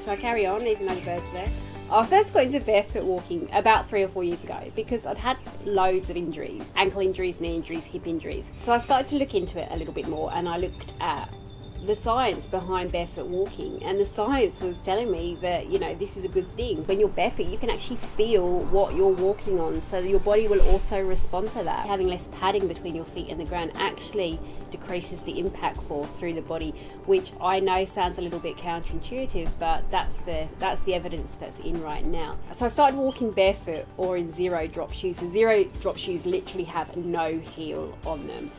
Shall I carry on even though the birds are there? I first got into barefoot walking about 3 or 4 years ago because I'd had loads of injuries, ankle injuries, knee injuries, hip injuries. So I started to look into it a little bit more, and I looked at the science behind barefoot walking, and the science was telling me that, you know, this is a good thing. When you're barefoot, you can actually feel what you're walking on, so your body will also respond to that. Having less padding between your feet and the ground actually decreases the impact force through the body, which I know sounds a little bit counterintuitive, but that's the evidence that's in right now. So I started walking barefoot or in zero drop shoes. The zero drop shoes literally have no heel on them.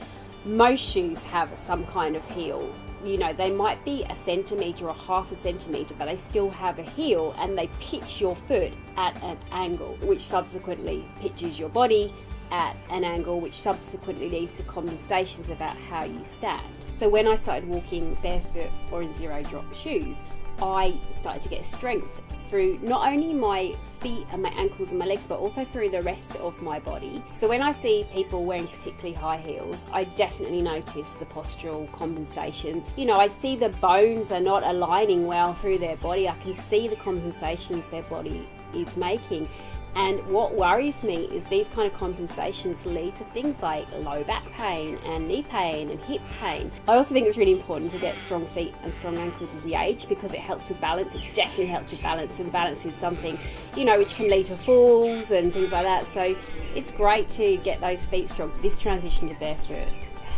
Most shoes have some kind of heel. You know, they might be a centimetre or half a centimetre, but they still have a heel, and they pitch your foot at an angle, which subsequently pitches your body at an angle, which subsequently leads to conversations about how you stand. So when I started walking barefoot or in zero drop shoes, I started to get strength through not only my feet and my ankles and my legs, but also through the rest of my body. So when I see people wearing particularly high heels, I definitely notice the postural compensations. You know, I see the bones are not aligning well through their body. I can see the compensations their body is making. And what worries me is these kind of compensations lead to things like low back pain and knee pain and hip pain. I also think it's really important to get strong feet and strong ankles as we age, because it helps with balance. It definitely helps with balance, and balance is something, you know, which can lead to falls and things like that. So it's great to get those feet strong. This transition to barefoot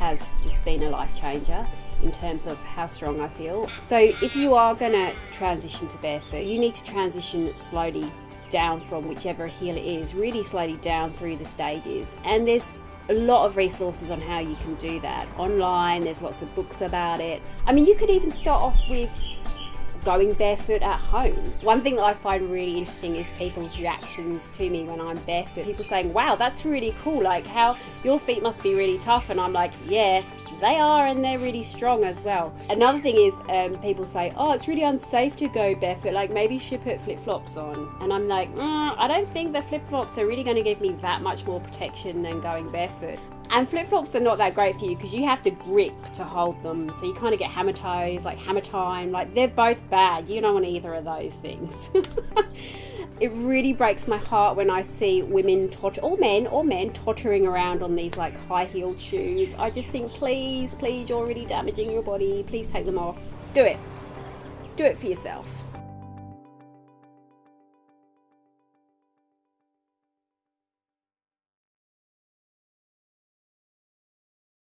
has just been a life changer in terms of how strong I feel. So if you are going to transition to barefoot, you need to transition slowly down from whichever heel it is, really slowly down through the stages. And there's a lot of resources on how you can do that online. There's lots of books about it. I mean, you could even start off with going barefoot at home. One thing that I find really interesting is people's reactions to me when I'm barefoot. People saying, wow, that's really cool, like how your feet must be really tough. And I'm like, yeah, they are, and they're really strong as well. Another thing is people say, oh, it's really unsafe to go barefoot, like maybe you should put flip-flops on. And I'm like, I don't think the flip-flops are really going to give me that much more protection than going barefoot. And flip-flops are not that great for you because you have to grip to hold them, so you kind of get hammer toes, like hammer time. Like, they're both bad. You don't want either of those things. It really breaks my heart when I see women or men tottering around on these like high-heeled shoes. I just think, please, you're already damaging your body. Please take them off. Do it for yourself.